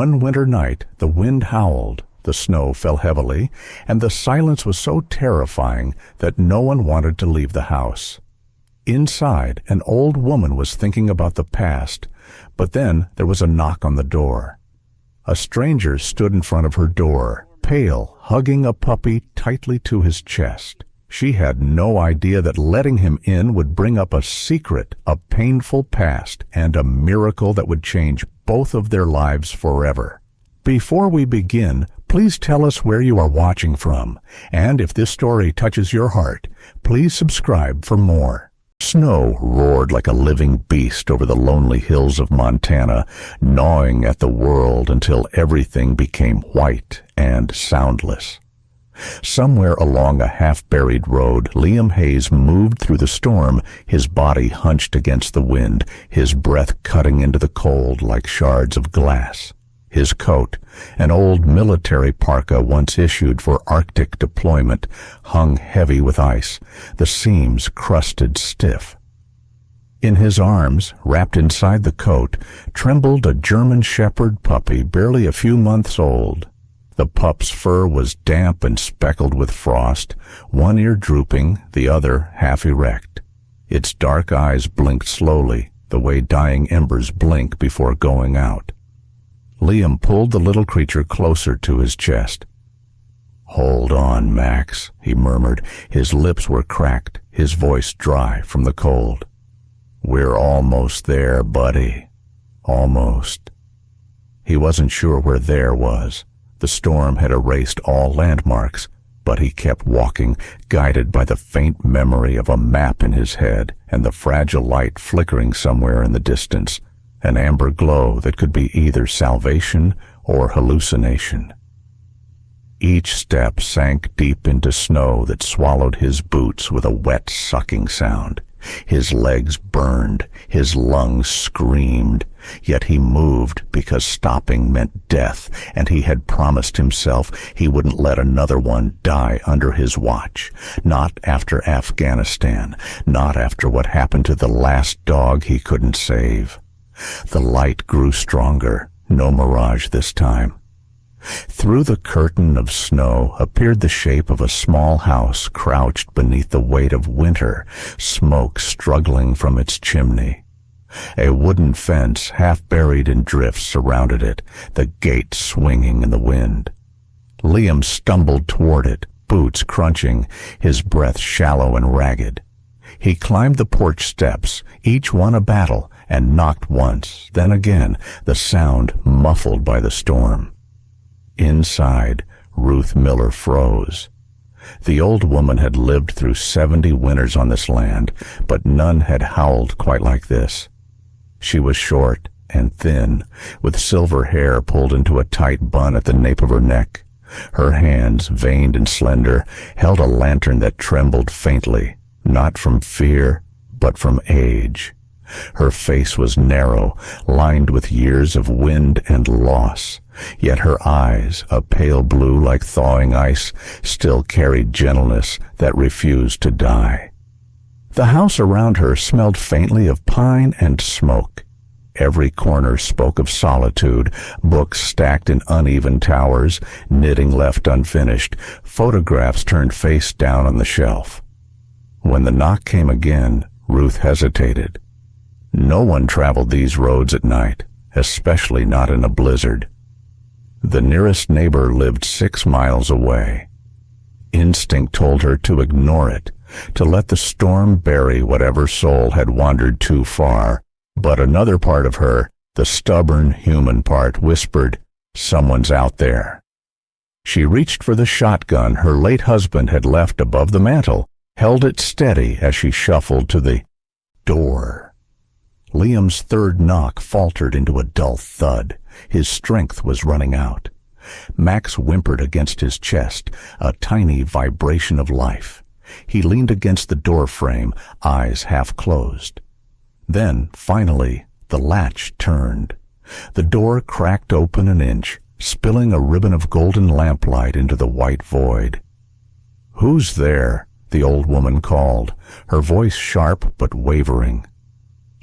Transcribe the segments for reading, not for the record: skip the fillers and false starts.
One winter night, the wind howled, the snow fell heavily, and the silence was so terrifying that no one wanted to leave the house. Inside, an old woman was thinking about the past, but then there was a knock on the door. A stranger stood in front of her door, pale, hugging a puppy tightly to his chest. She had no idea that letting him in would bring up a secret, a painful past, and a miracle that would change both of their lives forever. Before we begin, please tell us where you are watching from, and if this story touches your heart, please subscribe for more. Snow roared like a living beast over the lonely hills of Montana, gnawing at the world until everything became white and soundless. Somewhere along a half-buried road, Liam Hayes moved through the storm, his body hunched against the wind, his breath cutting into the cold like shards of glass. His coat, an old military parka once issued for Arctic deployment, hung heavy with ice, the seams crusted stiff. In his arms, wrapped inside the coat, trembled a German shepherd puppy barely a few months old. The pup's fur was damp and speckled with frost, one ear drooping, the other half erect. Its dark eyes blinked slowly, the way dying embers blink before going out. Liam pulled the little creature closer to his chest. "Hold on, Max," he murmured. His lips were cracked, his voice dry from the cold. "We're almost there, buddy. Almost." He wasn't sure where there was. The storm had erased all landmarks, but he kept walking, guided by the faint memory of a map in his head and the fragile light flickering somewhere in the distance, an amber glow that could be either salvation or hallucination. Each step sank deep into snow that swallowed his boots with a wet, sucking sound. His legs burned, his lungs screamed, yet he moved because stopping meant death, and he had promised himself he wouldn't let another one die under his watch. Not after Afghanistan, not after what happened to the last dog he couldn't save. The light grew stronger, no mirage this time. Through the curtain of snow appeared the shape of a small house crouched beneath the weight of winter, smoke struggling from its chimney. A wooden fence, half buried in drifts, surrounded it, the gate swinging in the wind. Liam stumbled toward it, boots crunching, his breath shallow and ragged. He climbed the porch steps, each one a battle, and knocked once, then again, the sound muffled by the storm. Inside, Ruth Miller froze. The old woman had lived through 70 winters on this land, but none had howled quite like this. She was short and thin, with silver hair pulled into a tight bun at the nape of her neck. Her hands, veined and slender, held a lantern that trembled faintly, not from fear, but from age. Her face was narrow, lined with years of wind and loss, yet her eyes, a pale blue like thawing ice, still carried gentleness that refused to die. The house around her smelled faintly of pine and smoke. Every corner spoke of solitude, books stacked in uneven towers, knitting left unfinished, photographs turned face down on the shelf. When the knock came again, Ruth hesitated. No one traveled these roads at night, especially not in a blizzard. The nearest neighbor lived 6 miles away. Instinct told her to ignore it, to let the storm bury whatever soul had wandered too far, but another part of her, the stubborn human part, whispered, "Someone's out there." She reached for the shotgun her late husband had left above the mantel, held it steady as she shuffled to the door. Liam's third knock faltered into a dull thud. His strength was running out. Max whimpered against his chest, a tiny vibration of life. He leaned against the door frame, eyes half closed. Then, finally, the latch turned. The door cracked open an inch, spilling a ribbon of golden lamplight into the white void. "Who's there?" the old woman called, her voice sharp but wavering.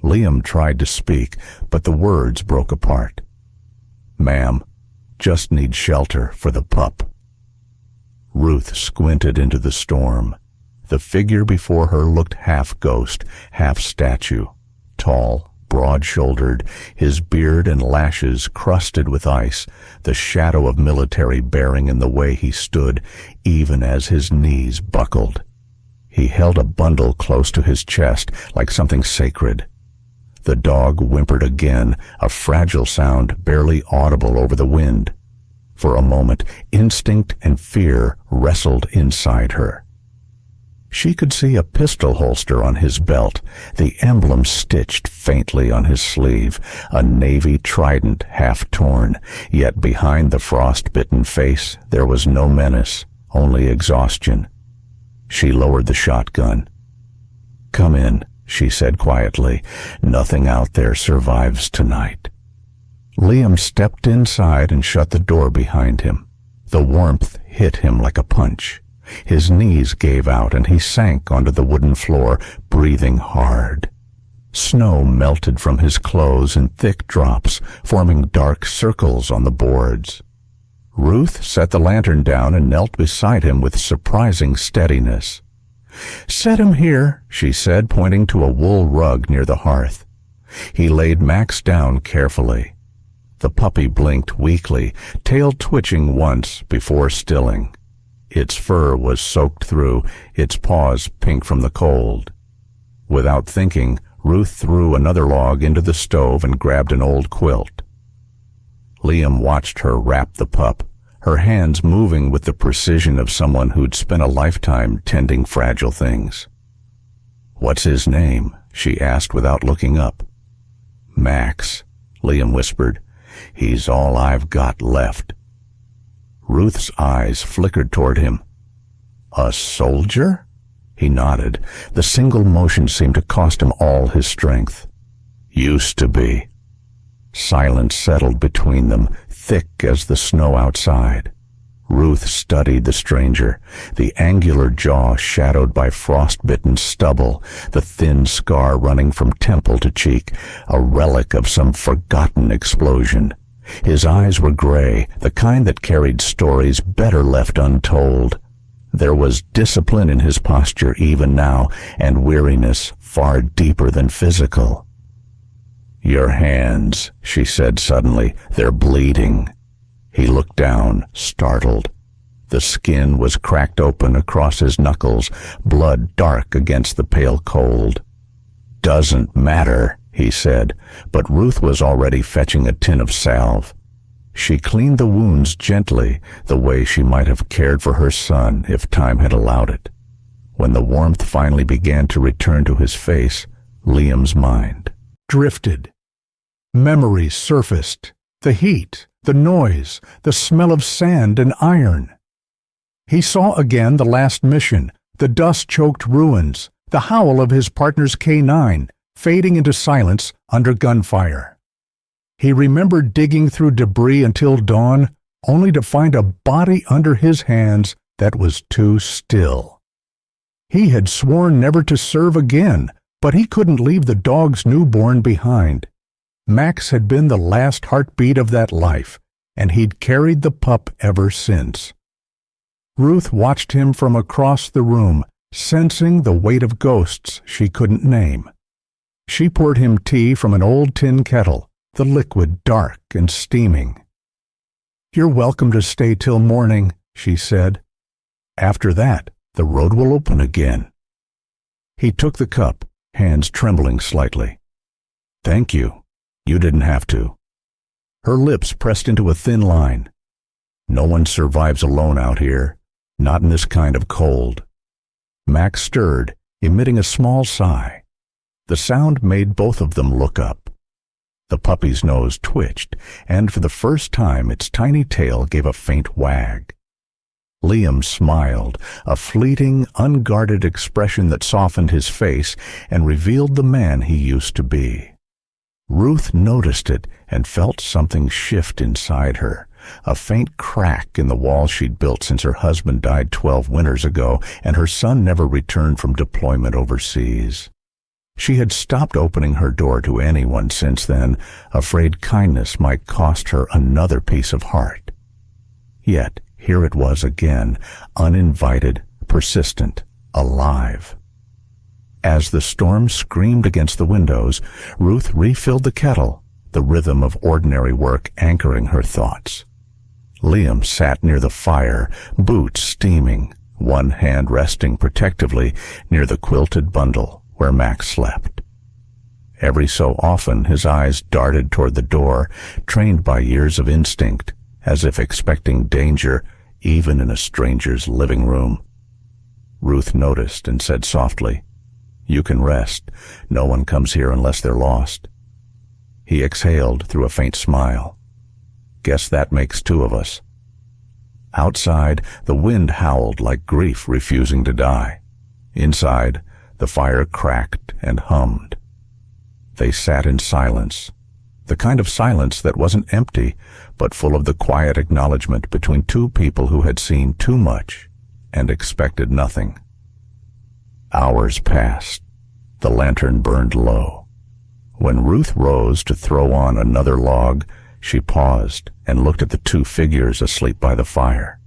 Liam tried to speak, but the words broke apart. "Ma'am, just need shelter for the pup." Ruth squinted into the storm. The figure before her looked half ghost, half statue, tall, broad-shouldered, his beard and lashes crusted with ice, the shadow of military bearing in the way he stood, even as his knees buckled. He held a bundle close to his chest, like something sacred. The dog whimpered again, a fragile sound barely audible over the wind. For a moment, instinct and fear wrestled inside her. She could see a pistol holster on his belt, the emblem stitched faintly on his sleeve, a navy trident half torn, yet behind the frost-bitten face there was no menace, only exhaustion. She lowered the shotgun. "Come in," she said quietly. "Nothing out there survives tonight." Liam stepped inside and shut the door behind him. The warmth hit him like a punch. His knees gave out and he sank onto the wooden floor, breathing hard. Snow melted from his clothes in thick drops, forming dark circles on the boards. Ruth set the lantern down and knelt beside him with surprising steadiness. "Set him here," she said, pointing to a wool rug near the hearth. He laid Max down carefully. The puppy blinked weakly, tail twitching once before stilling. Its fur was soaked through, its paws pink from the cold. Without thinking, Ruth threw another log into the stove and grabbed an old quilt. Liam watched her wrap the pup, her hands moving with the precision of someone who'd spent a lifetime tending fragile things. "What's his name?" she asked without looking up. "Max," Liam whispered. "He's all I've got left." Ruth's eyes flickered toward him. "A soldier?" He nodded. The single motion seemed to cost him all his strength. "Used to be." Silence settled between them, thick as the snow outside. Ruth studied the stranger, the angular jaw shadowed by frost-bitten stubble, the thin scar running from temple to cheek, a relic of some forgotten explosion. His eyes were gray, the kind that carried stories better left untold. There was discipline in his posture even now, and weariness far deeper than physical. "Your hands," she said suddenly, "they're bleeding." He looked down, startled. The skin was cracked open across his knuckles, blood dark against the pale cold. "Doesn't matter," he said, but Ruth was already fetching a tin of salve. She cleaned the wounds gently, the way she might have cared for her son if time had allowed it. When the warmth finally began to return to his face, Liam's mind drifted. Memories surfaced. The heat, the noise, the smell of sand and iron. He saw again the last mission, the dust-choked ruins, the howl of his partner's K9, fading into silence under gunfire. He remembered digging through debris until dawn, only to find a body under his hands that was too still. He had sworn never to serve again, but he couldn't leave the dog's newborn behind. Max had been the last heartbeat of that life, and he'd carried the pup ever since. Ruth watched him from across the room, sensing the weight of ghosts she couldn't name. She poured him tea from an old tin kettle, the liquid dark and steaming. "You're welcome to stay till morning," she said. "After that, the road will open again." He took the cup, hands trembling slightly. "Thank you. You didn't have to." Her lips pressed into a thin line. "No one survives alone out here, not in this kind of cold." Max stirred, emitting a small sigh. The sound made both of them look up. The puppy's nose twitched, and for the first time its tiny tail gave a faint wag. Liam smiled, a fleeting, unguarded expression that softened his face and revealed the man he used to be. Ruth noticed it and felt something shift inside her, a faint crack in the wall she'd built since her husband died 12 winters ago and her son never returned from deployment overseas. She had stopped opening her door to anyone since then, afraid kindness might cost her another piece of heart. Yet here it was again, uninvited, persistent, alive. As the storm screamed against the windows, Ruth refilled the kettle, the rhythm of ordinary work anchoring her thoughts. Liam sat near the fire, boots steaming, one hand resting protectively near the quilted bundle where Max slept. Every so often his eyes darted toward the door, trained by years of instinct, as if expecting danger even in a stranger's living room. Ruth noticed and said softly, "You can rest. No one comes here unless they're lost." He exhaled through a faint smile. "Guess that makes two of us." Outside, the wind howled like grief refusing to die. Inside, the fire cracked and hummed. They sat in silence, the kind of silence that wasn't empty, but full of the quiet acknowledgement between two people who had seen too much and expected nothing. Hours passed. The lantern burned low. When Ruth rose to throw on another log, she paused and looked at the two figures asleep by the fire.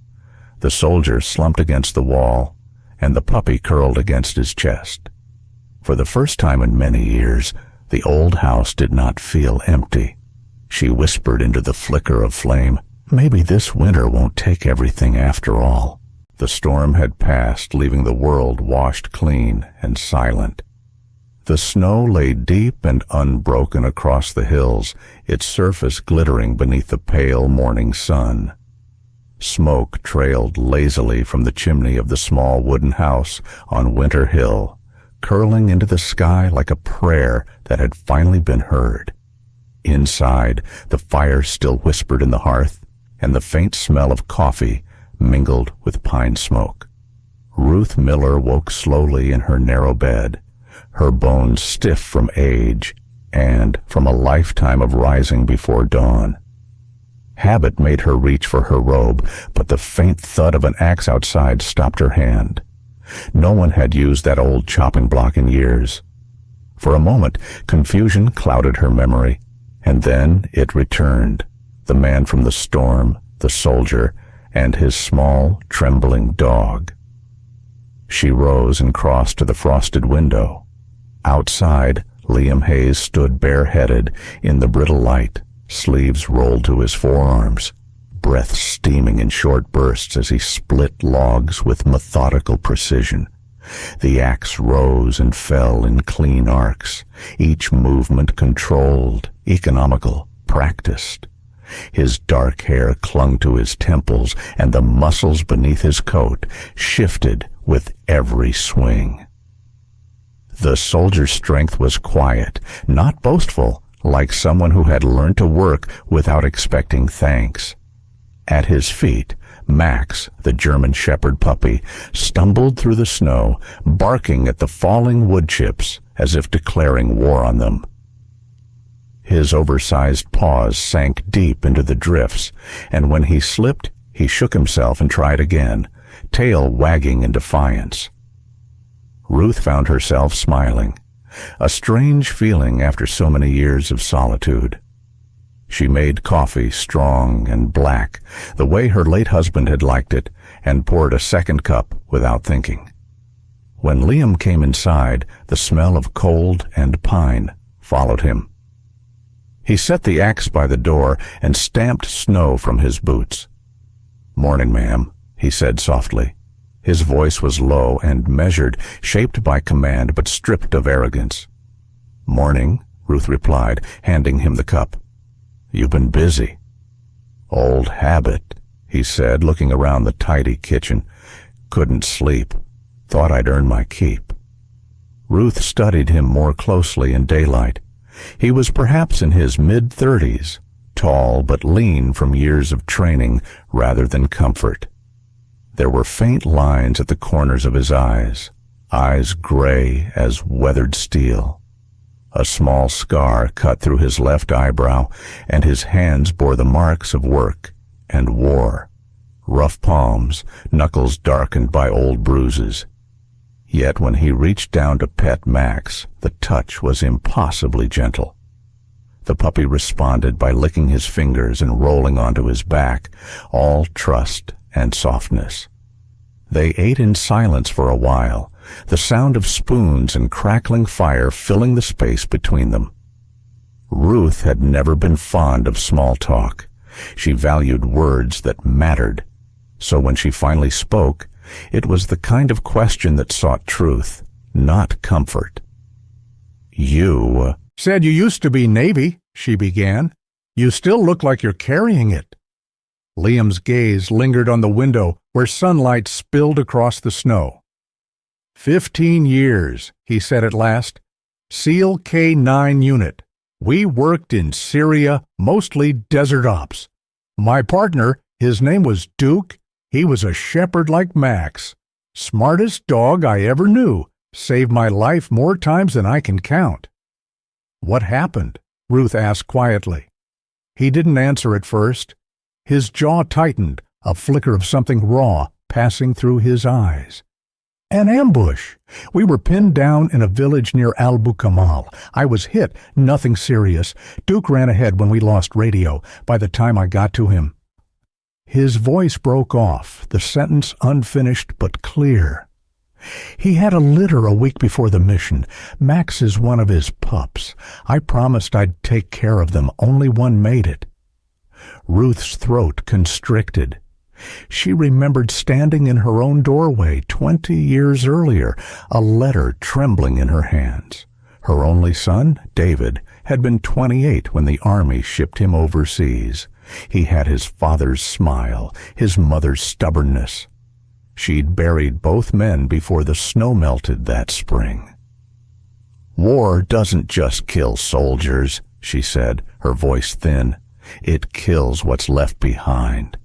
The soldier slumped against the wall, and the puppy curled against his chest. For the first time in many years, the old house did not feel empty. She whispered into the flicker of flame, "Maybe this winter won't take everything after all." The storm had passed, leaving the world washed clean and silent. The snow lay deep and unbroken across the hills, its surface glittering beneath the pale morning sun. Smoke trailed lazily from the chimney of the small wooden house on Winter Hill, curling into the sky like a prayer that had finally been heard. Inside, the fire still whispered in the hearth, and the faint smell of coffee mingled with pine smoke. Ruth Miller woke slowly in her narrow bed, her bones stiff from age and from a lifetime of rising before dawn. Habit made her reach for her robe, but the faint thud of an axe outside stopped her hand. No one had used that old chopping block in years. For a moment, confusion clouded her memory, and then it returned, the man from the storm, the soldier, and his small, trembling dog. She rose and crossed to the frosted window. Outside, Liam Hayes stood bareheaded in the brittle light, sleeves rolled to his forearms, breath steaming in short bursts as he split logs with methodical precision. The axe rose and fell in clean arcs, each movement controlled, economical, practiced. His dark hair clung to his temples, and the muscles beneath his coat shifted with every swing. The soldier's strength was quiet, not boastful, like someone who had learned to work without expecting thanks. At his feet, Max, the German shepherd puppy, stumbled through the snow, barking at the falling wood chips as if declaring war on them. His oversized paws sank deep into the drifts, and when he slipped, he shook himself and tried again, tail wagging in defiance. Ruth found herself smiling, a strange feeling after so many years of solitude. She made coffee strong and black, the way her late husband had liked it, and poured a second cup without thinking. When Liam came inside, the smell of cold and pine followed him. He set the axe by the door and stamped snow from his boots. "Morning, ma'am," he said softly. His voice was low and measured, shaped by command but stripped of arrogance. "Morning," Ruth replied, handing him the cup. "You've been busy." "Old habit," he said, looking around the tidy kitchen. "Couldn't sleep. Thought I'd earn my keep." Ruth studied him more closely in daylight. He was perhaps in his mid-30s, tall but lean from years of training rather than comfort. There were faint lines at the corners of his eyes gray as weathered steel. A small scar cut through his left eyebrow, and his hands bore the marks of work and war. Rough palms, knuckles darkened by old bruises. Yet when he reached down to pet Max, the touch was impossibly gentle. The puppy responded by licking his fingers and rolling onto his back, all trust and softness. They ate in silence for a while, the sound of spoons and crackling fire filling the space between them. Ruth had never been fond of small talk. She valued words that mattered. So when she finally spoke, it was the kind of question that sought truth, not comfort. "You said you used to be Navy," she began. "You still look like you're carrying it." Liam's gaze lingered on the window where sunlight spilled across the snow. 15 years, he said at last. SEAL K-9 unit. We worked in Syria, mostly desert ops. My partner, his name was Duke. He was a shepherd like Max. Smartest dog I ever knew. Saved my life more times than I can count. "What happened?" Ruth asked quietly. He didn't answer at first. His jaw tightened, a flicker of something raw passing through his eyes. "An ambush. We were pinned down in a village near Al-Bukamal. I was hit, nothing serious. Duke ran ahead when we lost radio, by the time I got to him." His voice broke off, the sentence unfinished but clear. "He had a litter a week before the mission. Max is one of his pups. I promised I'd take care of them. Only one made it." Ruth's throat constricted. She remembered standing in her own doorway 20 years earlier, a letter trembling in her hands. Her only son, David, had been 28 when the Army shipped him overseas. He had his father's smile, his mother's stubbornness. She'd buried both men before the snow melted that spring. "War doesn't just kill soldiers," she said, her voice thin. "It kills what's left behind."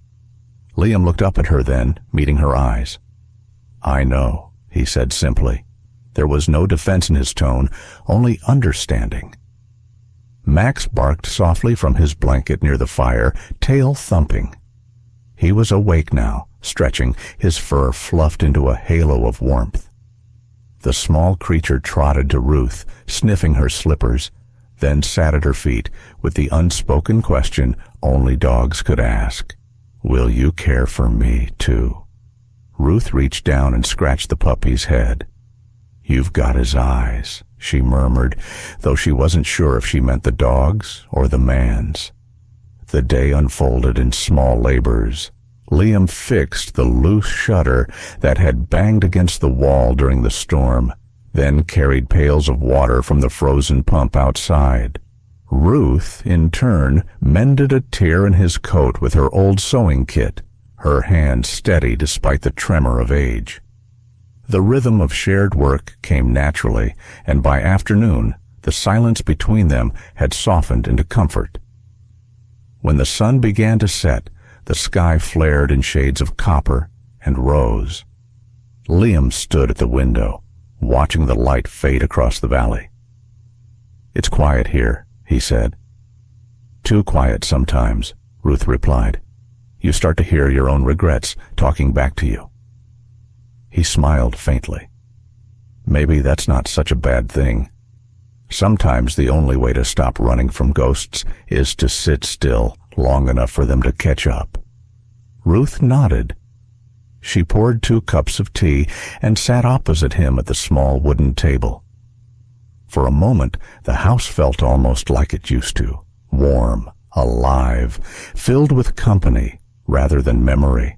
Liam looked up at her then, meeting her eyes. "I know," he said simply. There was no defense in his tone, only understanding. Max barked softly from his blanket near the fire, tail thumping. He was awake now, stretching, his fur fluffed into a halo of warmth. The small creature trotted to Ruth, sniffing her slippers, then sat at her feet with the unspoken question only dogs could ask. "Will you care for me, too?" Ruth reached down and scratched the puppy's head. "You've got his eyes," she murmured, though she wasn't sure if she meant the dog's or the man's. The day unfolded in small labors. Liam fixed the loose shutter that had banged against the wall during the storm, then carried pails of water from the frozen pump outside. Ruth, in turn, mended a tear in his coat with her old sewing kit, her hand steady despite the tremor of age. The rhythm of shared work came naturally, and by afternoon, the silence between them had softened into comfort. When the sun began to set, the sky flared in shades of copper and rose. Liam stood at the window, watching the light fade across the valley. "It's quiet here," he said. "Too quiet sometimes," Ruth replied. "You start to hear your own regrets talking back to you." He smiled faintly. "Maybe that's not such a bad thing. Sometimes the only way to stop running from ghosts is to sit still long enough for them to catch up." Ruth nodded. She poured 2 cups of tea and sat opposite him at the small wooden table. For a moment, the house felt almost like it used to, warm, alive, filled with company rather than memory.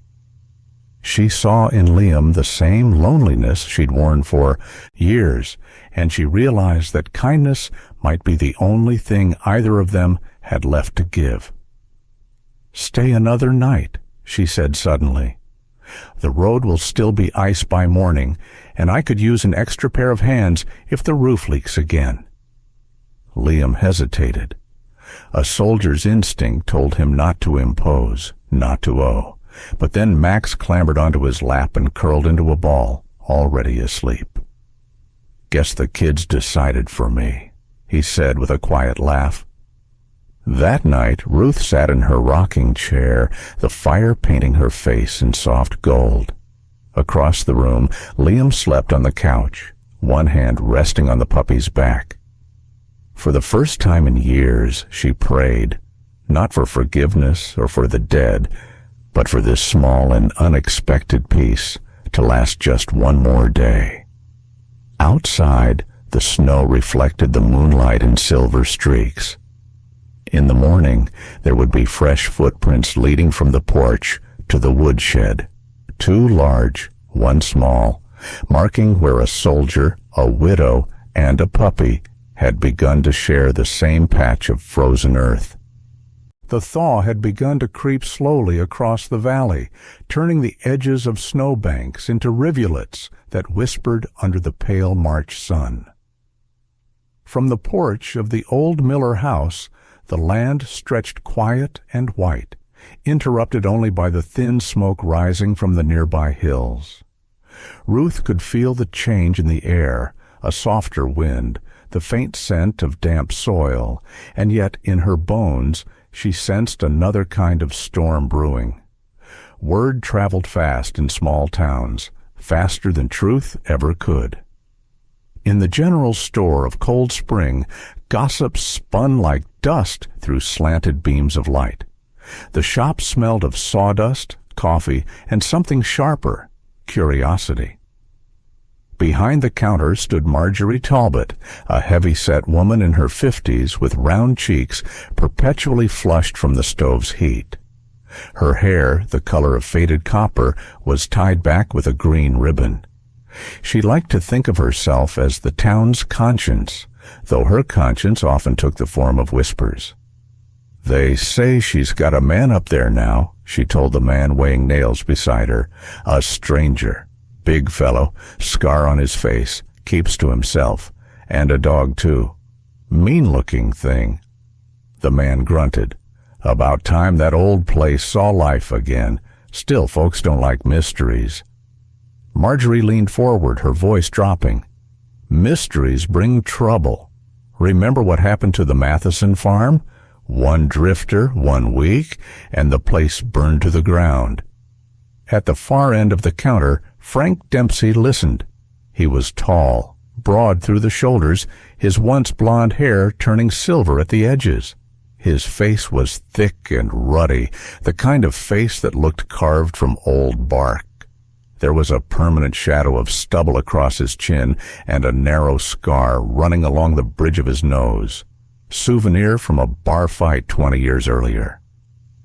She saw in Liam the same loneliness she'd worn for years, and she realized that kindness might be the only thing either of them had left to give. "Stay another night," she said suddenly. "The road will still be ice by morning, and I could use an extra pair of hands if the roof leaks again." Liam hesitated. A soldier's instinct told him not to impose, not to owe. But then Max clambered onto his lap and curled into a ball, already asleep. "Guess the kids decided for me," he said with a quiet laugh. That night, Ruth sat in her rocking chair, the fire painting her face in soft gold. Across the room, Liam slept on the couch, one hand resting on the puppy's back. For the first time in years, she prayed, not for forgiveness or for the dead, but for this small and unexpected peace to last just one more day. Outside, the snow reflected the moonlight in silver streaks. In the morning, there would be fresh footprints leading from the porch to the woodshed, two large, one small, marking where a soldier, a widow, and a puppy had begun to share the same patch of frozen earth. The thaw had begun to creep slowly across the valley, turning the edges of snowbanks into rivulets that whispered under the pale March sun. From the porch of the old Miller house, the land stretched quiet and white, interrupted only by the thin smoke rising from the nearby hills. Ruth could feel the change in the air, a softer wind, the faint scent of damp soil, and yet in her bones she sensed another kind of storm brewing. Word traveled fast in small towns, faster than truth ever could. In the general store of Cold Spring, gossip spun like dust through slanted beams of light. The shop smelled of sawdust, coffee, and something sharper, curiosity. Behind the counter stood Marjorie Talbot, a heavy-set woman in her 50s with round cheeks perpetually flushed from the stove's heat. Her hair, the color of faded copper, was tied back with a green ribbon. She liked to think of herself as the town's conscience, though her conscience often took the form of whispers. "They say she's got a man up there now," she told the man weighing nails beside her. "A stranger. Big fellow, scar on his face, keeps to himself, and a dog too. Mean-looking thing." The man grunted. "About time that old place saw life again. Still, folks don't like mysteries." Marjorie leaned forward, her voice dropping. "Mysteries bring trouble. Remember what happened to the Matheson farm? One drifter, 1 week, and the place burned to the ground." At the far end of the counter, Frank Dempsey listened. He was tall, broad through the shoulders, his once blond hair turning silver at the edges. His face was thick and ruddy, the kind of face that looked carved from old bark. There was a permanent shadow of stubble across his chin and a narrow scar running along the bridge of his nose. Souvenir from a bar fight 20 years earlier.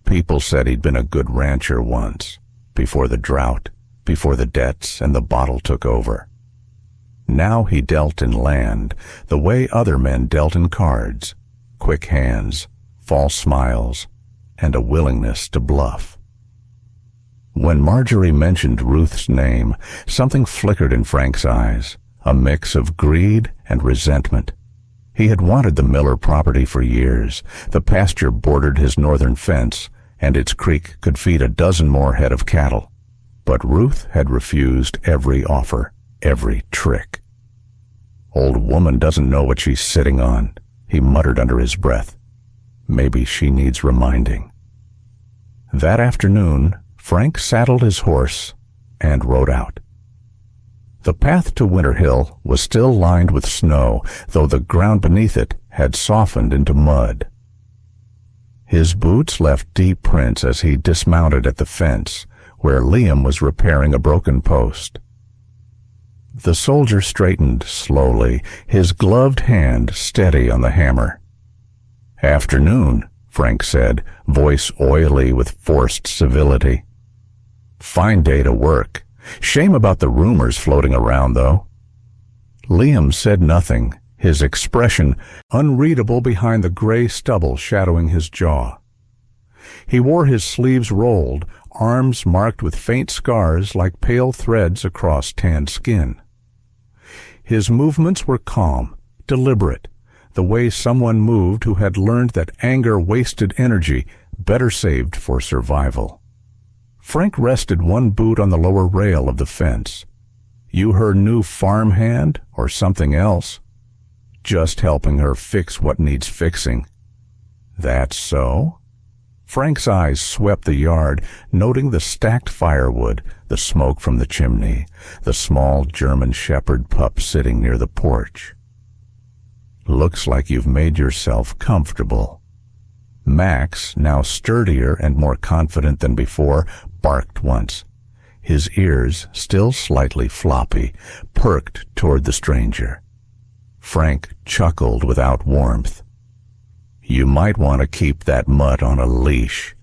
People said he'd been a good rancher once, before the drought, before the debts and the bottle took over. Now he dealt in land, the way other men dealt in cards. Quick hands, false smiles, and a willingness to bluff. When Marjorie mentioned Ruth's name, something flickered in Frank's eyes, a mix of greed and resentment. He had wanted the Miller property for years. The pasture bordered his northern fence, and its creek could feed a dozen more head of cattle. But Ruth had refused every offer, every trick. "Old woman doesn't know what she's sitting on," he muttered under his breath. "Maybe she needs reminding." That afternoon, Frank saddled his horse and rode out. The path to Winter Hill was still lined with snow, though the ground beneath it had softened into mud. His boots left deep prints as he dismounted at the fence, where Liam was repairing a broken post. The soldier straightened slowly, his gloved hand steady on the hammer. "Afternoon," Frank said, voice oily with forced civility. "Fine day to work. Shame about the rumors floating around, though." Liam said nothing, his expression unreadable behind the gray stubble shadowing his jaw. He wore his sleeves rolled, arms marked with faint scars like pale threads across tanned skin. His movements were calm, deliberate, the way someone moved who had learned that anger wasted energy better saved for survival. Frank rested one boot on the lower rail of the fence. "You her new farmhand or something else?" "Just helping her fix what needs fixing." "That's so?" Frank's eyes swept the yard, noting the stacked firewood, the smoke from the chimney, the small German shepherd pup sitting near the porch. "Looks like you've made yourself comfortable." Max, now sturdier and more confident than before, barked once. His ears, still slightly floppy, perked toward the stranger. Frank chuckled without warmth. "You might want to keep that mutt on a leash.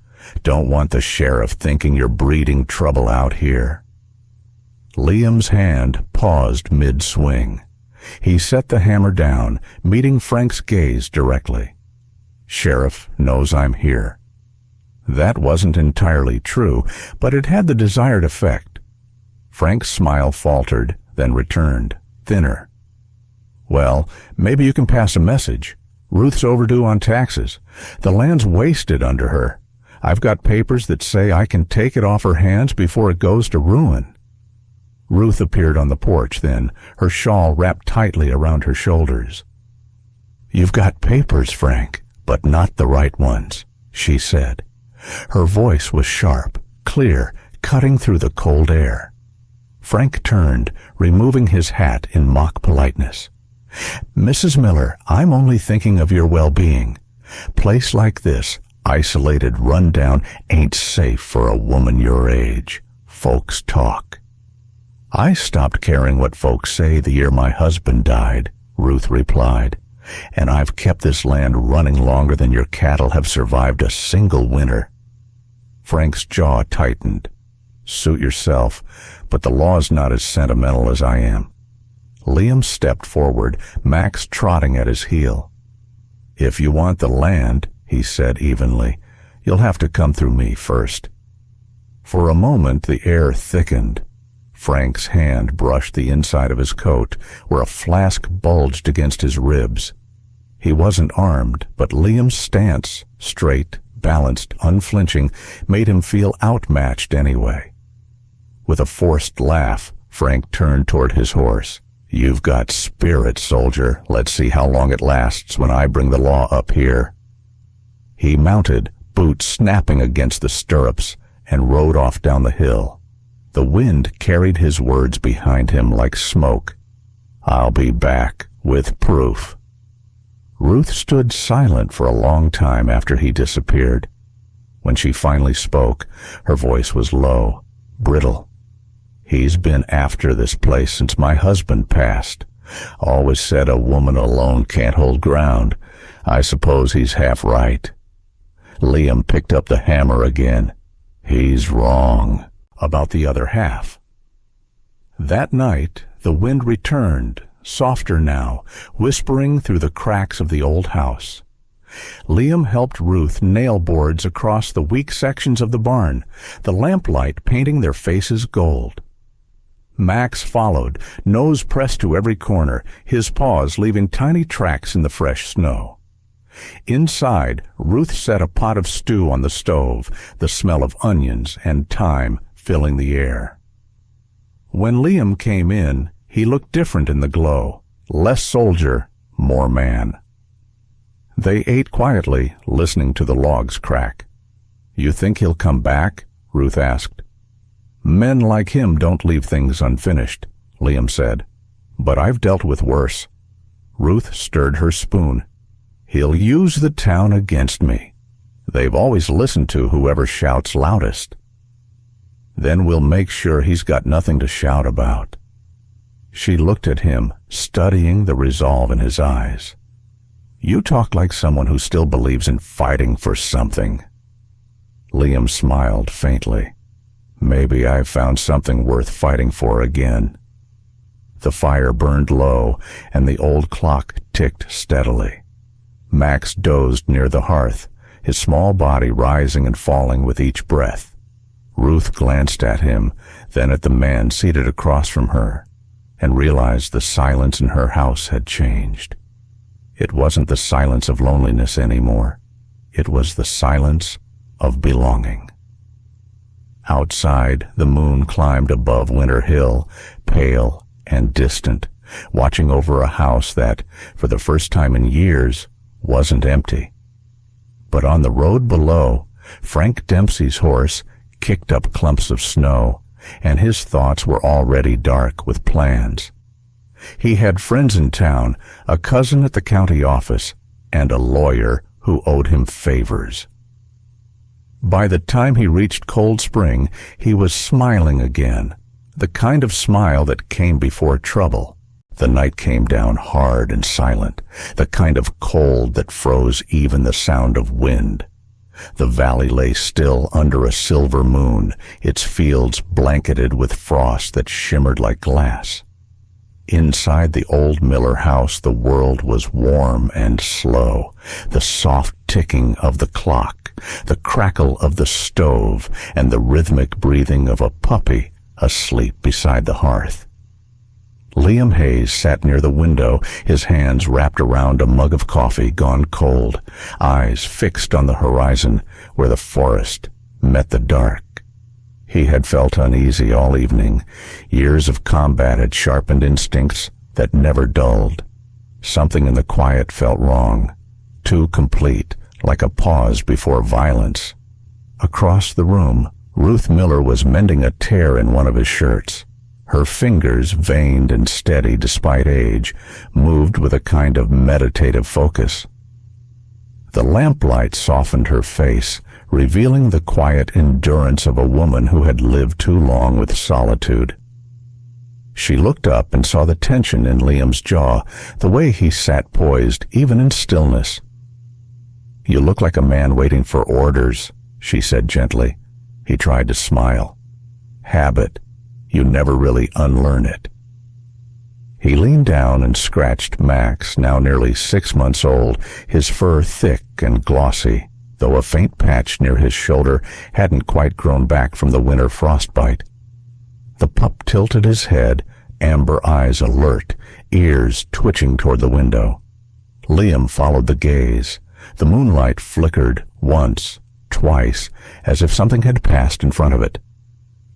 Don't want the sheriff thinking you're breeding trouble out here." Liam's hand paused mid-swing. He set the hammer down, meeting Frank's gaze directly. "Sheriff knows I'm here." That wasn't entirely true, but it had the desired effect. Frank's smile faltered, then returned, thinner. "Well, maybe you can pass a message. Ruth's overdue on taxes. The land's wasted under her. I've got papers that say I can take it off her hands before it goes to ruin." Ruth appeared on the porch then, her shawl wrapped tightly around her shoulders. "You've got papers, Frank, but not the right ones," she said. Her voice was sharp, clear, cutting through the cold air. Frank turned, removing his hat in mock politeness. "Mrs. Miller, I'm only thinking of your well-being. Place like this, isolated, run-down, ain't safe for a woman your age. Folks talk." "I stopped caring what folks say the year my husband died," Ruth replied. "And I've kept this land running longer than your cattle have survived a single winter." Frank's jaw tightened. "Suit yourself, but the law's not as sentimental as I am." Liam stepped forward, Max trotting at his heel. "If you want the land," he said evenly, "you'll have to come through me first." For a moment the air thickened. Frank's hand brushed the inside of his coat, where a flask bulged against his ribs. He wasn't armed, but Liam's stance, straight, balanced, unflinching, made him feel outmatched anyway. With a forced laugh, Frank turned toward his horse. "You've got spirit, soldier. Let's see how long it lasts when I bring the law up here." He mounted, boots snapping against the stirrups, and rode off down the hill. The wind carried his words behind him like smoke. "I'll be back with proof." Ruth stood silent for a long time after he disappeared. When she finally spoke, her voice was low, brittle. "He's been after this place since my husband passed. Always said a woman alone can't hold ground. I suppose he's half right." Liam picked up the hammer again. "He's wrong about the other half." That night, the wind returned, softer now, whispering through the cracks of the old house. Liam helped Ruth nail boards across the weak sections of the barn, the lamplight painting their faces gold. Max followed, nose pressed to every corner, his paws leaving tiny tracks in the fresh snow. Inside, Ruth set a pot of stew on the stove, the smell of onions and thyme filling the air. When Liam came in, he looked different in the glow, less soldier, more man. They ate quietly, listening to the logs crack. "You think he'll come back?" Ruth asked. "Men like him don't leave things unfinished," Liam said. "But I've dealt with worse." Ruth stirred her spoon. "He'll use the town against me. They've always listened to whoever shouts loudest. Then we'll make sure he's got nothing to shout about." She looked at him, studying the resolve in his eyes. "You talk like someone who still believes in fighting for something." Liam smiled faintly. "Maybe I've found something worth fighting for again." The fire burned low, and the old clock ticked steadily. Max dozed near the hearth, his small body rising and falling with each breath. Ruth glanced at him, then at the man seated across from her, and realized the silence in her house had changed. It wasn't the silence of loneliness anymore. It was the silence of belonging. Outside, the moon climbed above Winter Hill, pale and distant, watching over a house that, for the first time in years, wasn't empty. But on the road below, Frank Dempsey's horse kicked up clumps of snow, and his thoughts were already dark with plans. He had friends in town, a cousin at the county office, and a lawyer who owed him favors. By the time he reached Cold Spring, he was smiling again, the kind of smile that came before trouble. The night came down hard and silent, the kind of cold that froze even the sound of wind. The valley lay still under a silver moon, its fields blanketed with frost that shimmered like glass. Inside the old Miller house, the world was warm and slow, the soft ticking of the clock, the crackle of the stove, and the rhythmic breathing of a puppy asleep beside the hearth. Liam Hayes sat near the window, his hands wrapped around a mug of coffee gone cold, eyes fixed on the horizon where the forest met the dark. He had felt uneasy all evening. Years of combat had sharpened instincts that never dulled. Something in the quiet felt wrong, too complete, like a pause before violence. Across the room, Ruth Miller was mending a tear in one of his shirts. Her fingers, veined and steady despite age, moved with a kind of meditative focus. The lamplight softened her face, revealing the quiet endurance of a woman who had lived too long with solitude. She looked up and saw the tension in Liam's jaw, the way he sat poised, even in stillness. "You look like a man waiting for orders," she said gently. He tried to smile. "Habit. You never really unlearn it." He leaned down and scratched Max, now nearly 6 months old, his fur thick and glossy, though a faint patch near his shoulder hadn't quite grown back from the winter frostbite. The pup tilted his head, amber eyes alert, ears twitching toward the window. Liam followed the gaze. The moonlight flickered once, twice, as if something had passed in front of it.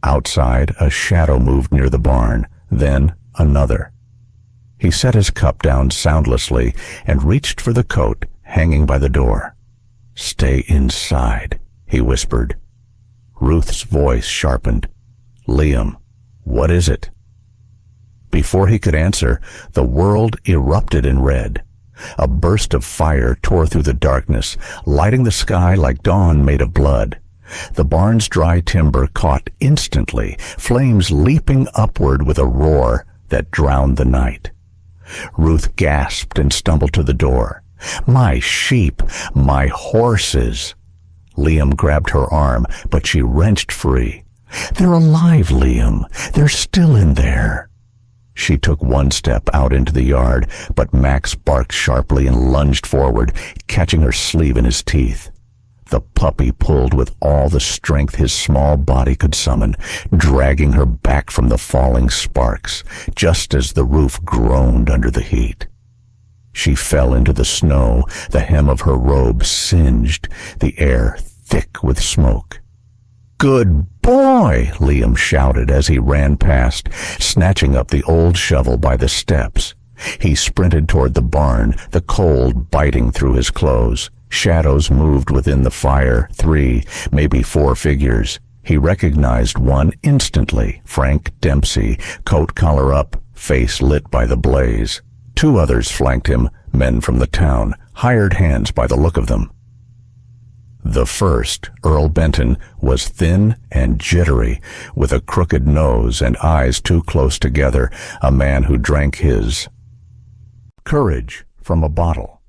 Outside, a shadow moved near the barn, then another. He set his cup down soundlessly and reached for the coat hanging by the door. "Stay inside," he whispered. Ruth's voice sharpened. "Liam, what is it?" Before he could answer, the world erupted in red. A burst of fire tore through the darkness, lighting the sky like dawn made of blood. The barn's dry timber caught instantly, flames leaping upward with a roar that drowned the night. Ruth gasped and stumbled to the door. "My sheep! My horses!" Liam grabbed her arm, but she wrenched free. "They're alive, Liam. They're still in there." She took one step out into the yard, but Max barked sharply and lunged forward, catching her sleeve in his teeth. The puppy pulled with all the strength his small body could summon, dragging her back from the falling sparks, just as the roof groaned under the heat. She fell into the snow, the hem of her robe singed, the air thick with smoke. "Good boy!" Liam shouted as he ran past, snatching up the old shovel by the steps. He sprinted toward the barn, the cold biting through his clothes. Shadows moved within the fire, 3, maybe 4 figures. He recognized one instantly, Frank Dempsey, coat collar up, face lit by the blaze. 2 others flanked him, men from the town, hired hands by the look of them. The first, Earl Benton, was thin and jittery, with a crooked nose and eyes too close together, a man who drank his courage from a bottle.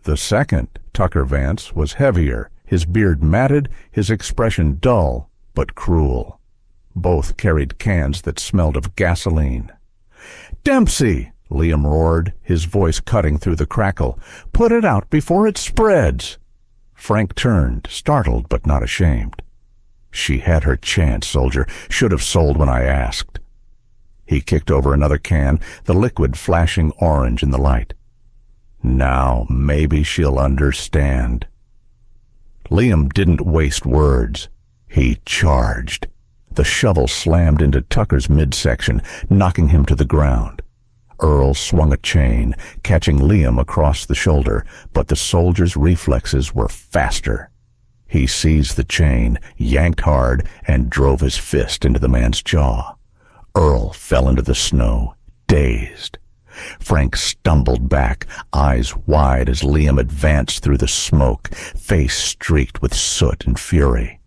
The second, Tucker Vance, was heavier, his beard matted, his expression dull but cruel. Both carried cans that smelled of gasoline. "Dempsey!" Liam roared, his voice cutting through the crackle. "Put it out before it spreads!" Frank turned, startled but not ashamed. "She had her chance, soldier. Should have sold when I asked." He kicked over another can, the liquid flashing orange in the light. "Now maybe she'll understand." Liam didn't waste words. He charged. The shovel slammed into Tucker's midsection, knocking him to the ground. Earl swung a chain, catching Liam across the shoulder, but the soldier's reflexes were faster. He seized the chain, yanked hard, and drove his fist into the man's jaw. Earl fell into the snow, dazed. Frank stumbled back, eyes wide as Liam advanced through the smoke, face streaked with soot and fury.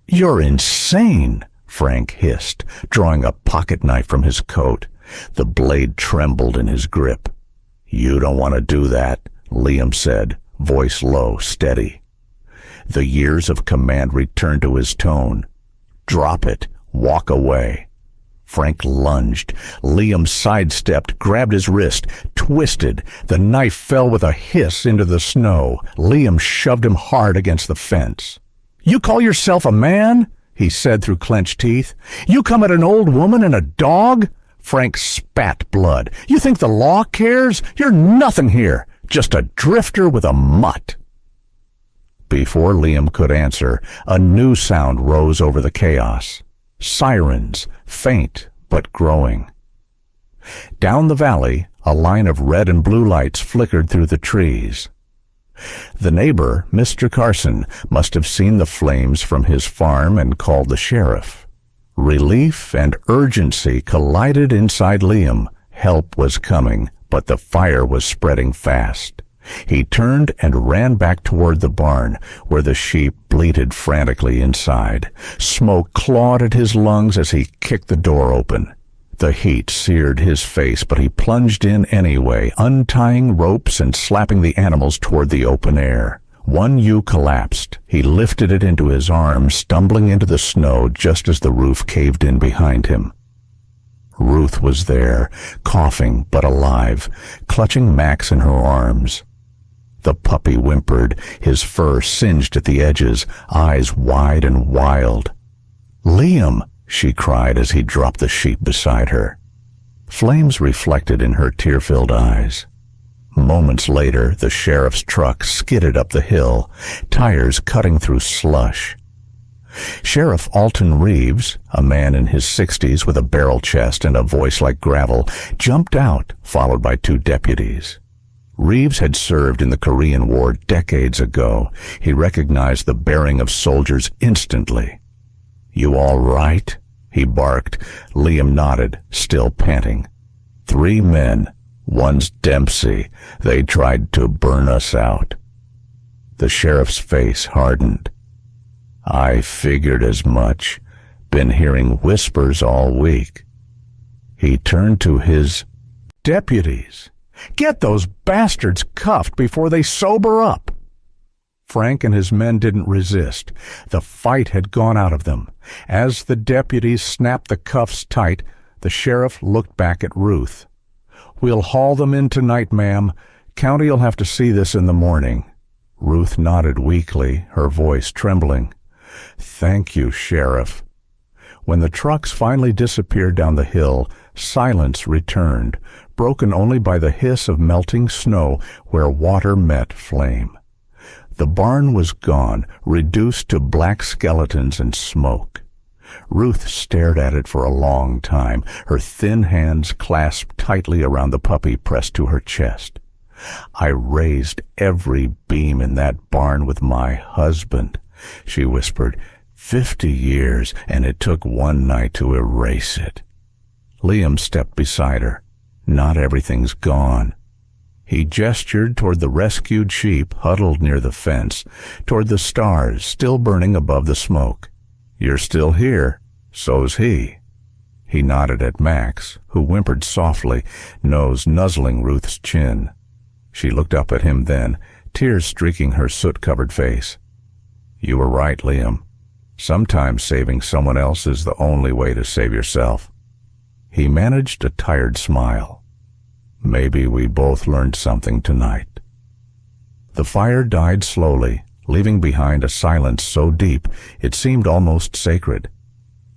"You're insane," Frank hissed, drawing a pocket knife from his coat. The blade trembled in his grip. "You don't want to do that," Liam said, voice low, steady. The years of command returned to his tone. "Drop it. Walk away." Frank lunged. Liam sidestepped, grabbed his wrist, twisted. The knife fell with a hiss into the snow. Liam shoved him hard against the fence. "You call yourself a man?" he said through clenched teeth. "You come at an old woman and a dog?" Frank spat blood. "You think the law cares? You're nothing here. Just a drifter with a mutt." Before Liam could answer, a new sound rose over the chaos. Sirens, faint but growing. Down the valley, a line of red and blue lights flickered through the trees. The neighbor, Mr. Carson, must have seen the flames from his farm and called the sheriff. Relief and urgency collided inside Liam. Help was coming, but the fire was spreading fast. He turned and ran back toward the barn, where the sheep bleated frantically inside. Smoke clawed at his lungs as he kicked the door open. The heat seared his face, but he plunged in anyway, untying ropes and slapping the animals toward the open air. One ewe collapsed. He lifted it into his arms, stumbling into the snow just as the roof caved in behind him. Ruth was there, coughing but alive, clutching Max in her arms. The puppy whimpered, his fur singed at the edges, eyes wide and wild. "Liam!" she cried as he dropped the sheep beside her. Flames reflected in her tear-filled eyes. Moments later, the sheriff's truck skidded up the hill, tires cutting through slush. Sheriff Alton Reeves, a man in his 60s with a barrel chest and a voice like gravel, jumped out, followed by two deputies. Reeves had served in the Korean War decades ago. He recognized the bearing of soldiers instantly. "You all right?" he barked. Liam nodded, still panting. "3 men. One's Dempsey. They tried to burn us out." The sheriff's face hardened. "I figured as much. Been hearing whispers all week." He turned to his deputies. "Get those bastards cuffed before they sober up." Frank and his men didn't resist. The fight had gone out of them. As the deputies snapped the cuffs tight, the sheriff looked back at Ruth. "We'll haul them in tonight, ma'am. County'll have to see this in the morning." Ruth nodded weakly, her voice trembling. "Thank you, Sheriff." When the trucks finally disappeared down the hill, silence returned, broken only by the hiss of melting snow where water met flame. The barn was gone, reduced to black skeletons and smoke. Ruth stared at it for a long time, her thin hands clasped tightly around the puppy pressed to her chest. "I raised every beam in that barn with my husband," she whispered. 50 years, and it took one night to erase it." Liam stepped beside her. "Not everything's gone." He gestured toward the rescued sheep huddled near the fence, toward the stars still burning above the smoke. "You're still here. So's he." He nodded at Max, who whimpered softly, nose nuzzling Ruth's chin. She looked up at him then, tears streaking her soot-covered face. "You were right, Liam. Sometimes saving someone else is the only way to save yourself." He managed a tired smile. "Maybe we both learned something tonight." The fire died slowly, leaving behind a silence so deep it seemed almost sacred.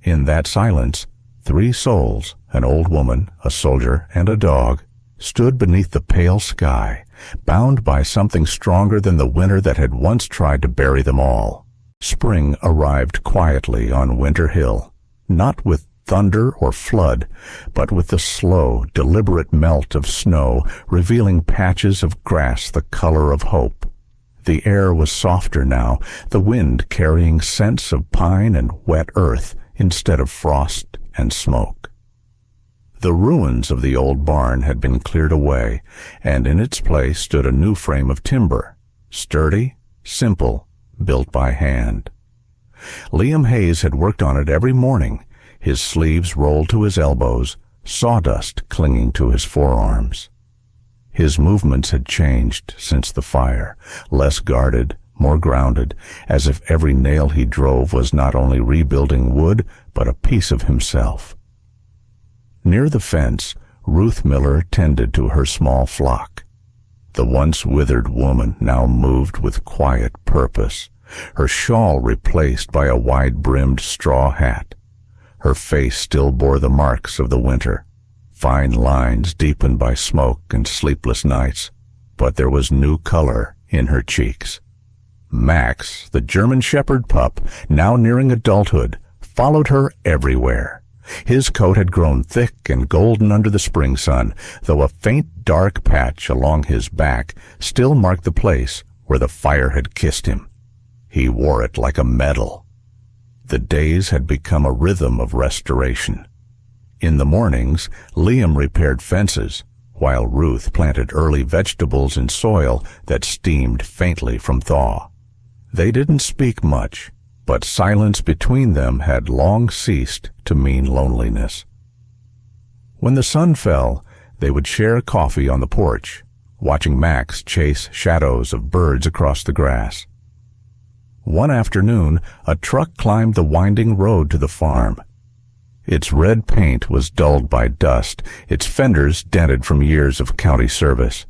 In that silence, 3 souls, an old woman, a soldier, and a dog, stood beneath the pale sky, bound by something stronger than the winter that had once tried to bury them all. Spring arrived quietly on Winter Hill, not with thunder or flood, but with the slow, deliberate melt of snow, revealing patches of grass the color of hope. The air was softer now, the wind carrying scents of pine and wet earth instead of frost and smoke. The ruins of the old barn had been cleared away, and in its place stood a new frame of timber, sturdy, simple, built by hand. Liam Hayes had worked on it every morning, his sleeves rolled to his elbows, sawdust clinging to his forearms. His movements had changed since the fire, less guarded, more grounded, as if every nail he drove was not only rebuilding wood, but a piece of himself. Near the fence, Ruth Miller tended to her small flock. The once withered woman now moved with quiet purpose, her shawl replaced by a wide-brimmed straw hat. Her face still bore the marks of the winter, fine lines deepened by smoke and sleepless nights, but there was new color in her cheeks. Max, the German Shepherd pup, now nearing adulthood, followed her everywhere. His coat had grown thick and golden under the spring sun, though a faint dark patch along his back still marked the place where the fire had kissed him. He wore it like a medal. The days had become a rhythm of restoration. In the mornings, Liam repaired fences, while Ruth planted early vegetables in soil that steamed faintly from thaw. They didn't speak much, but silence between them had long ceased to mean loneliness. When the sun fell, they would share coffee on the porch, watching Max chase shadows of birds across the grass. One afternoon, a truck climbed the winding road to the farm. Its red paint was dulled by dust, its fenders dented from years of county service.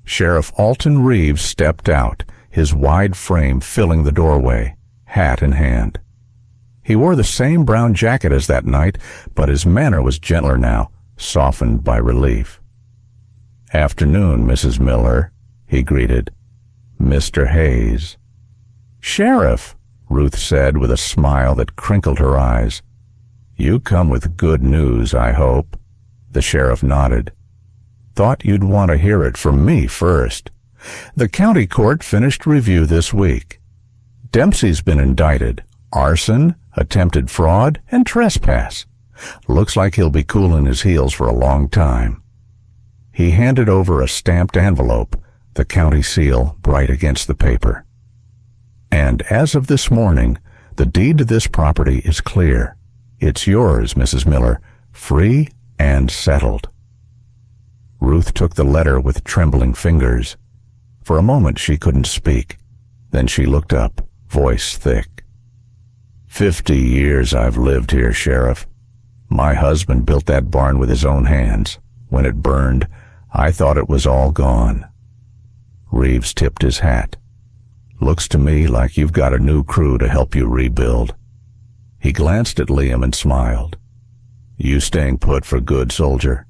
Sheriff Alton Reeves stepped out, his wide frame filling the doorway, hat in hand. He wore the same brown jacket as that night, but his manner was gentler now, softened by relief. "Afternoon, Mrs. Miller," he greeted. "Mr. Hayes." "Sheriff," Ruth said with a smile that crinkled her eyes. "You come with good news, I hope." The sheriff nodded. "Thought you'd want to hear it from me first. The county court finished review this week. Dempsey's been indicted. Arson, attempted fraud, and trespass. Looks like he'll be cooling his heels for a long time." He handed over a stamped envelope, the county seal bright against the paper. "And as of this morning, the deed to this property is clear. It's yours, Mrs. Miller, free and settled." Ruth took the letter with trembling fingers. For a moment she couldn't speak. Then she looked up, voice thick. 50 years I've lived here, Sheriff. My husband built that barn with his own hands. When it burned, I thought it was all gone." Reeves tipped his hat. "Looks to me like you've got a new crew to help you rebuild." He glanced at Liam and smiled. "You staying put for good, soldier?"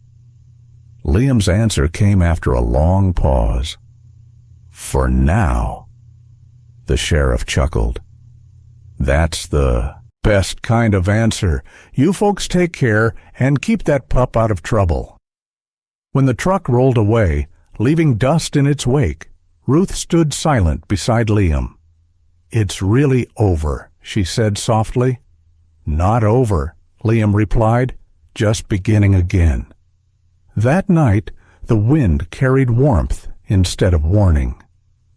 Liam's answer came after a long pause. "For now." The sheriff chuckled. "That's the best kind of answer. You folks take care and keep that pup out of trouble." When the truck rolled away, leaving dust in its wake, Ruth stood silent beside Liam. "It's really over," she said softly. "Not over," Liam replied, "just beginning again." That night, the wind carried warmth instead of warning.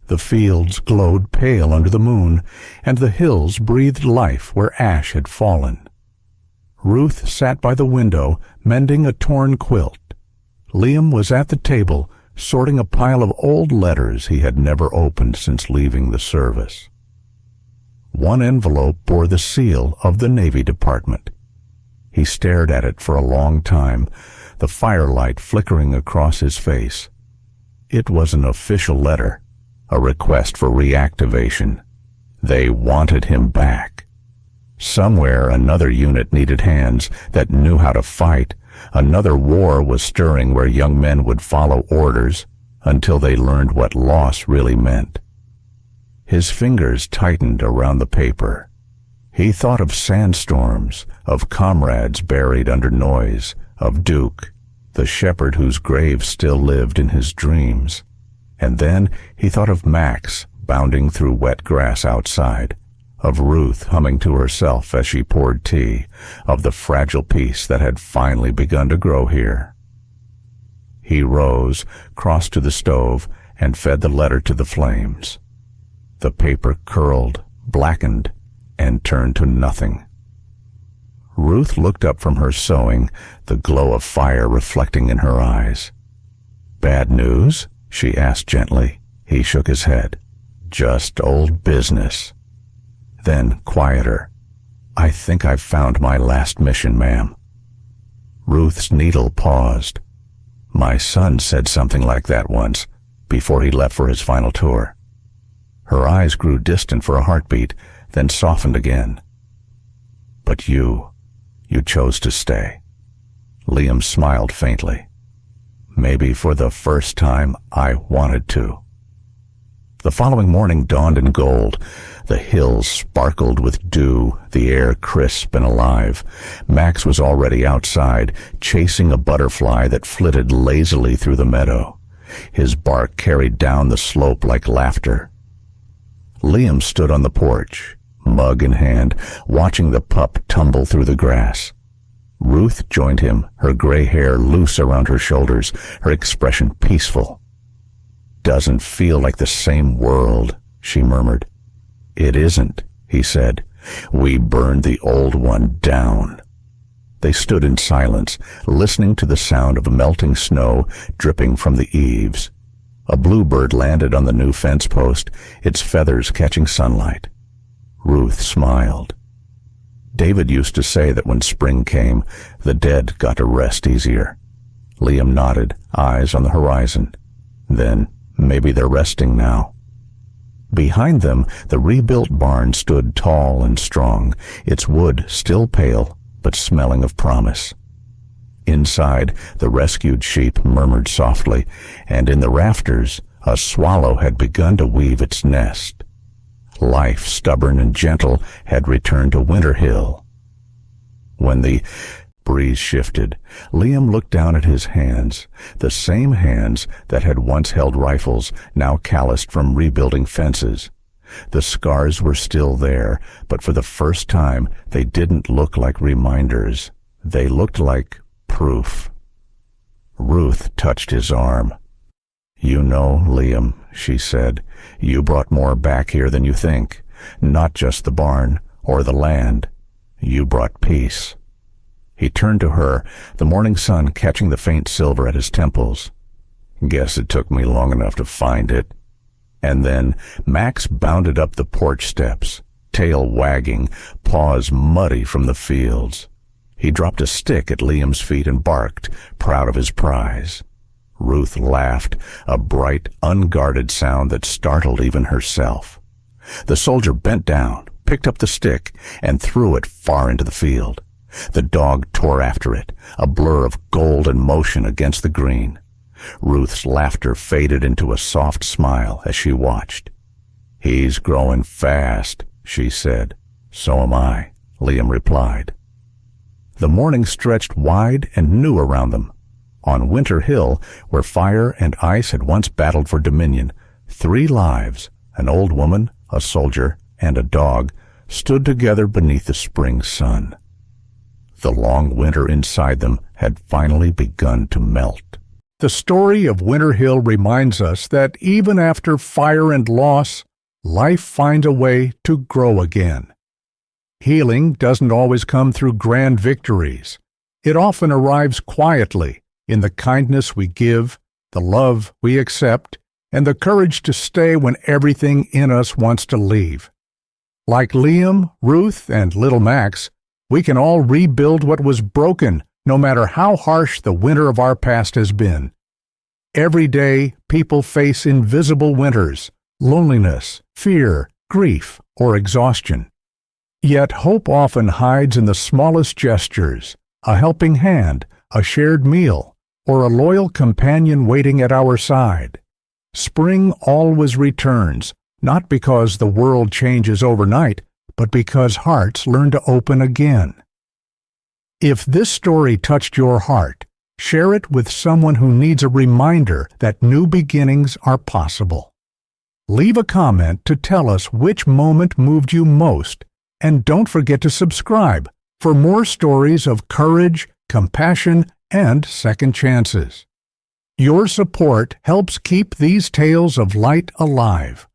The fields glowed pale under the moon, and the hills breathed life where ash had fallen. Ruth sat by the window, mending a torn quilt. Liam was at the table, sorting a pile of old letters he had never opened since leaving the service. One envelope bore the seal of the Navy Department. He stared at it for a long time, the firelight flickering across his face. It was an official letter, a request for reactivation. They wanted him back. Somewhere another unit needed hands that knew how to fight. Another war was stirring where young men would follow orders until they learned what loss really meant. His fingers tightened around the paper. He thought of sandstorms, of comrades buried under noise, of Duke, the shepherd whose grave still lived in his dreams. And then he thought of Max, bounding through wet grass outside, of Ruth humming to herself as she poured tea, of the fragile peace that had finally begun to grow here. He rose, crossed to the stove, and fed the letter to the flames. The paper curled, blackened, and turned to nothing. Ruth looked up from her sewing, the glow of fire reflecting in her eyes. "Bad news?" she asked gently. He shook his head. "Just old business." Then, quieter, "I think I've found my last mission, ma'am." Ruth's needle paused. "My son said something like that once, before he left for his final tour." Her eyes grew distant for a heartbeat, then softened again. "But you chose to stay." Liam smiled faintly. "Maybe for the first time I wanted to." The following morning dawned in gold. The hills sparkled with dew, the air crisp and alive. Max was already outside, chasing a butterfly that flitted lazily through the meadow. His bark carried down the slope like laughter. Liam stood on the porch, mug in hand, watching the pup tumble through the grass. Ruth joined him, her gray hair loose around her shoulders, her expression peaceful. "Doesn't feel like the same world," she murmured. "It isn't," he said. "We burned the old one down." They stood in silence, listening to the sound of melting snow dripping from the eaves. A bluebird landed on the new fence post, its feathers catching sunlight. Ruth smiled. David used to say that when spring came, the dead got to rest easier. Liam nodded, eyes on the horizon. Then, maybe they're resting now. Behind them, the rebuilt barn stood tall and strong, its wood still pale, but smelling of promise. Inside, the rescued sheep murmured softly, and in the rafters, a swallow had begun to weave its nest. Life, stubborn and gentle, had returned to Winter Hill. When the breeze shifted, Liam looked down at his hands, the same hands that had once held rifles, now calloused from rebuilding fences. The scars were still there, but for the first time they didn't look like reminders. They looked like proof. Ruth touched his arm. "You know, Liam," she said, "you brought more back here than you think. Not just the barn or the land. You brought peace." He turned to her, the morning sun catching the faint silver at his temples. "Guess it took me long enough to find it." And then Max bounded up the porch steps, tail wagging, paws muddy from the fields. He dropped a stick at Liam's feet and barked, proud of his prize. Ruth laughed, a bright, unguarded sound that startled even herself. The soldier bent down, picked up the stick, and threw it far into the field. The dog tore after it, a blur of gold and motion against the green. Ruth's laughter faded into a soft smile as she watched. "He's growing fast," she said. "So am I," Liam replied. The morning stretched wide and new around them. On Winter Hill, where fire and ice had once battled for dominion, 3 lives, an old woman, a soldier, and a dog, stood together beneath the spring sun. The long winter inside them had finally begun to melt. The story of Winter Hill reminds us that even after fire and loss, life finds a way to grow again. Healing doesn't always come through grand victories. It often arrives quietly, in the kindness we give, the love we accept, and the courage to stay when everything in us wants to leave. Like Liam, Ruth, and little Max, we can all rebuild what was broken, no matter how harsh the winter of our past has been. Every day, people face invisible winters, loneliness, fear, grief, or exhaustion. Yet hope often hides in the smallest gestures, a helping hand, a shared meal, or a loyal companion waiting at our side. Spring always returns, not because the world changes overnight, but because hearts learn to open again. If this story touched your heart, share it with someone who needs a reminder that new beginnings are possible. Leave a comment to tell us which moment moved you most, and don't forget to subscribe for more stories of courage, compassion, and second chances. Your support helps keep these tales of light alive.